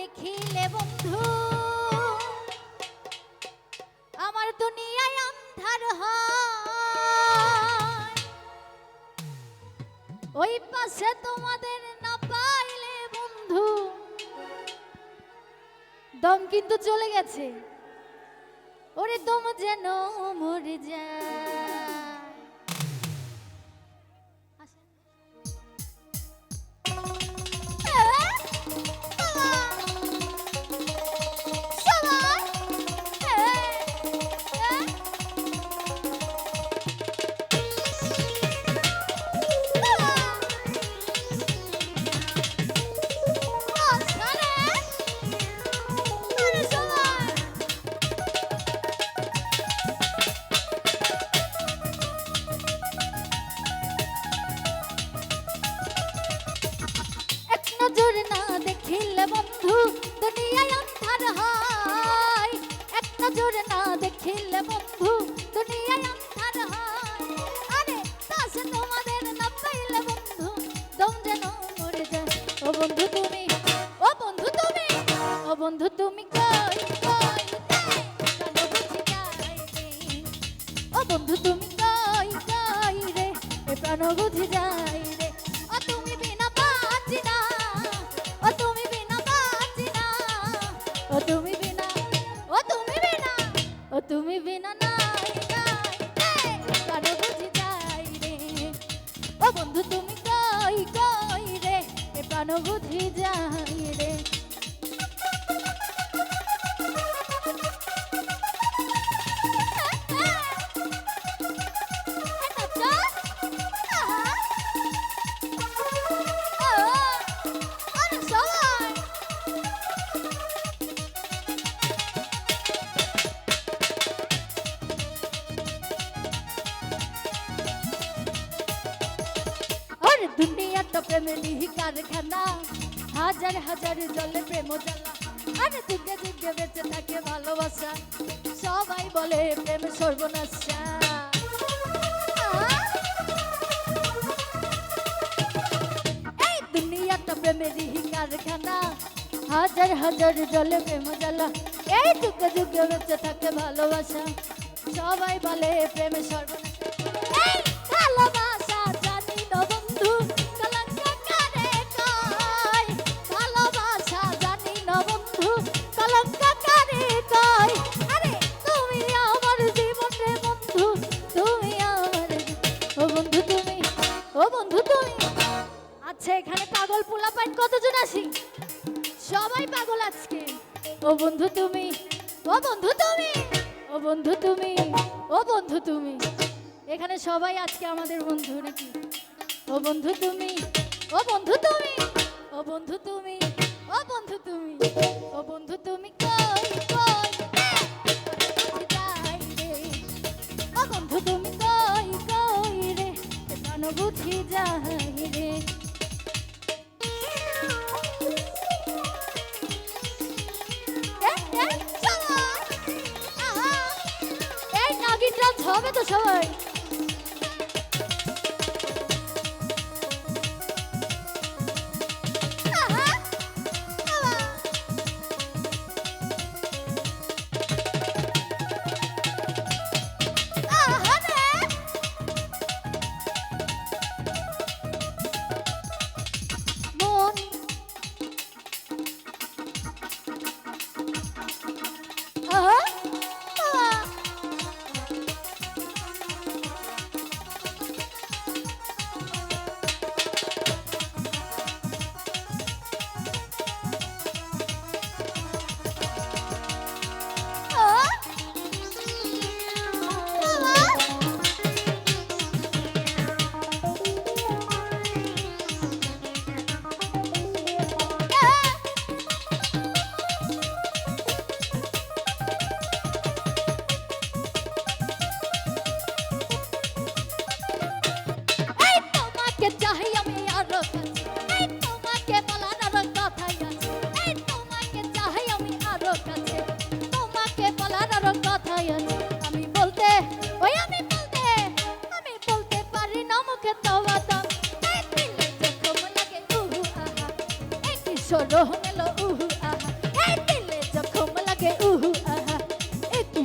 দেখিলে বন্ধু আমার দুনিয়ায় আন্ধার হয়, ওই পাশে তোমাদের না পাইলে বন্ধু দম কিন্তু চলে গেছে, ওরে দম যেন মরে যায়। নজর না দেখিলে বন্ধু দুনিয়ায় আন্ধার হয়, এক নজর না দেখিলে বন্ধু দুনিয়ায় আন্ধার হয়, আরে পাশে তোমাদের না পাইলে বন্ধু দম যেন মরে যায়। ও বন্ধু তুমি, ও বন্ধু তুমি, ও বন্ধু তুমি কই কই রে প্রাণ বুঝি যায় রে, ও বন্ধু তুমি কই কই রে প্রাণ বুঝি যায় রে, ও তুমি বিনা বাঁচি না, ও তুমি বিনা বাঁচি না, ও তুমি বিনা, ও তুমি বিনা, ও তুমি বিনা নাই নাই প্রাণ বুঝি যায় রে, ও বন্ধু তুমি কই কই রে প্রাণ বুঝি যায় রে। দুনিয়াটা প্রেমের কারখানা, হাজার হাজার জলে প্রেম জ্বালা, আরে যুগে যুগে বেঁচে থাকে ভালোবাসা, সবাই বলে প্রেম সর্বনাশা। এই দুনিয়াটা প্রেমের কারখানা, হাজার হাজার জলে প্রেম জ্বালা, এই যুগে যুগে বেঁচে থাকে ভালোবাসা, সবাই বলে প্রেম সর্বনাশা। এই ভালোবাসা জানি না বন্ধু কলঙ্ক কারে কয়, ভালোবাসা জানি না বন্ধু কলঙ্ক কারে কয়, আরে তুমি আমার জীবন রে বন্ধু, তুমি আমার, ও বন্ধু তুমি, ও বন্ধু তুমি। আচ্ছা এখানে পাগল পোলাপাইন কতজন আছি? সবাই পাগল আজকে। ও বন্ধু তুমি, ও বন্ধু তুমি, ও বন্ধু তুমি, ও বন্ধু তুমি, এখানে সবাই আজকে আমাদের বন্ধু নাকি? ও বন্ধু তুমি, ও বন্ধু তুমি, ও বন্ধু তুমি, ও বন্ধু তুমি, ও বন্ধু তুমি কই কই যাই রে, ও বন্ধু তুমি কই কই রে প্রাণ বুঝি যাই রে। এই নাগিন ডান্স হবে তো সবাই।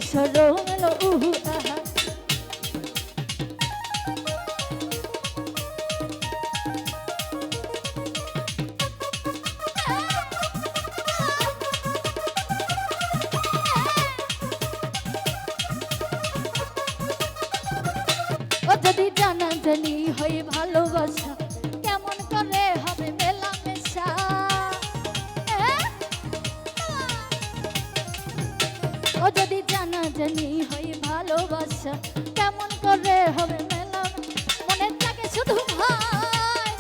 কিশোর মেলো উহু আহা ও যদি জানাজানি হয় ভালোবাসা কেমন করে হবে মেলামেশা ও যদি জানাজানি হয় ভালোবাসা কেমন করে হবে মেলামেশা মনে থাকে শুধু ভাই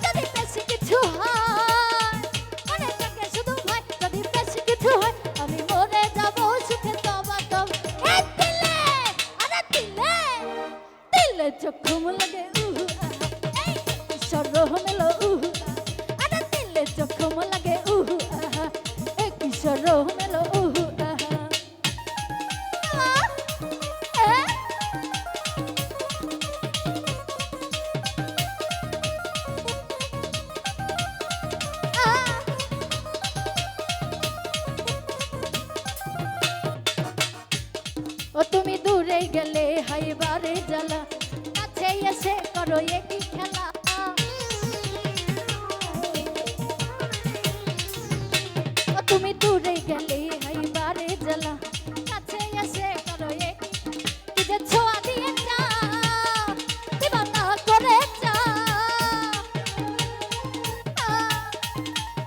যদি বেশি কিছু হয় মনে থাকে শুধু ভাই যদি বেশি কিছু হয় আমি মরে যাব সুখে তবা তব দিলে আরে দিলে দিলে চক্ষুম লাগে উহু আহা এই কিশোর মেলো উহু আহা আরে দিলে চক্ষুম লাগে উহু আহা এই কিশোর মেলো উহু আহা ও তুমি দূরে গেলে হাইবারে জ্বালা কাছে এসে করো একই খেলা ও তুমি দূরে গেলে হাইবারে জ্বালা কাছে এসে করো একই কি যে ছোঁয়া দিয়ে যা দিবানা করে যা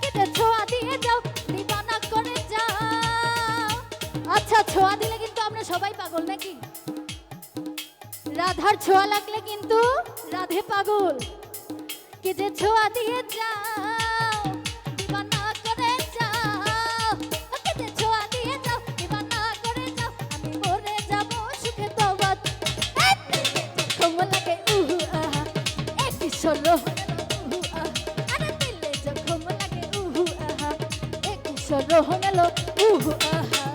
কি যে ছোঁয়া দিয়ে যাও দিবানা করে যা আচ্ছা ছোঁয়া দিলে কিন্তু আমরা সবাই পাগল নাকি রাধার ছোঁয়া লাগলে কিন্তু রাধে পাগল কি যে ছোঁয়া দিয়ে যাও দিবানা করে যাও কি যে ছোঁয়া দিয়ে যাও দিবানা করে যাও আমি মরে যাব সুখে তবা যখন লাগে উহু আহা এ কিশোর উহু আহা আরে দিলে যখন লাগে উহু আহা এ কিশোর মেলো উহু আহা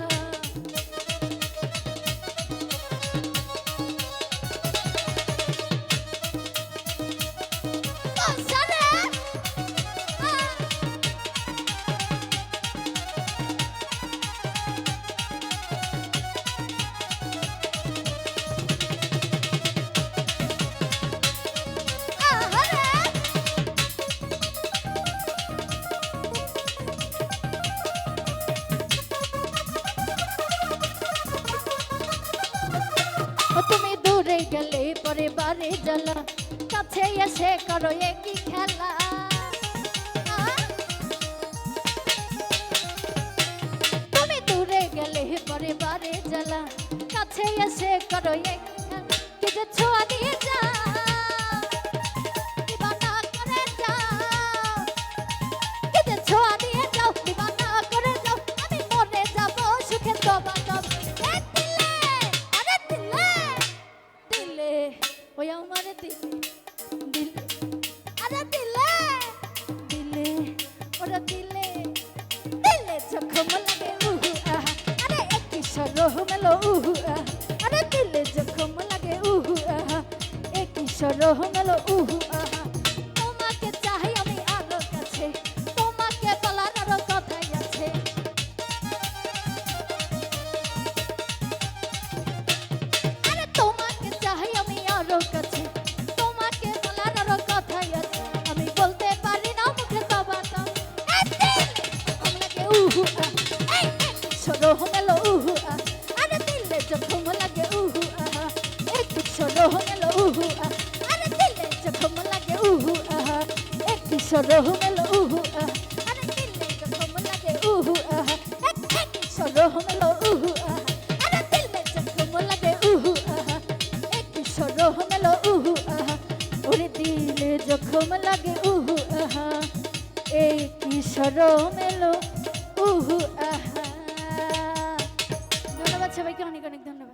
তুমি দূরে গেলে পরে বারে জ্বালা কাছে এসে করো একই খেলা তুমি দূরে গেলে পরে বারে জ্বালা কাছে এসে করো একই খেলা কি যে ছোঁয়া দিয়ে যা দিবানা করে যাও কি যে ছোঁয়া দিয়ে যাও দিবানা করে যাও আমি মরে যাব সুখে তবা তব ওই আমার দিলে দিলে আরে দিলে দিলে ওরা দিলে দিলে যখন লাগে উহু আহা আরে এক কিশোর মেলো উহু আহা আরে দিলে যখন লাগে উহু আহা এক কিশোর মেলো উহু আহা তোমাকে চাই আমি আরো কাছে তোমাকে বলার আরো কথাই আছে আরে তোমাকে চাই আমি আরো কাছে তোমাকে বলার আরো কথাই আছে আমি বলতে পারি না মুখে তবা তব লাগে উহু আহা এই কিশোর মেলো উহু আহা আরে দিলে যখন লাগে উহু আহা এই কিশোর মেলো উহু আহা আরে দিলে যখন লাগে উহু আহা এই কিশোর মেলো উহু আহা আরে দিলে যখন লাগে উহু আহা এই কিশোর মেলো উহু আহা আরে দিলে যখন লাগে উহু আহা এই কিশোর মেলো উহু আহা ওরে দিলে যখন লাগে উহু আহা এই কিশোর মেলো উহু আহা ধন্যবাদ সবাইকে অনেক অনেক ধন্যবাদ।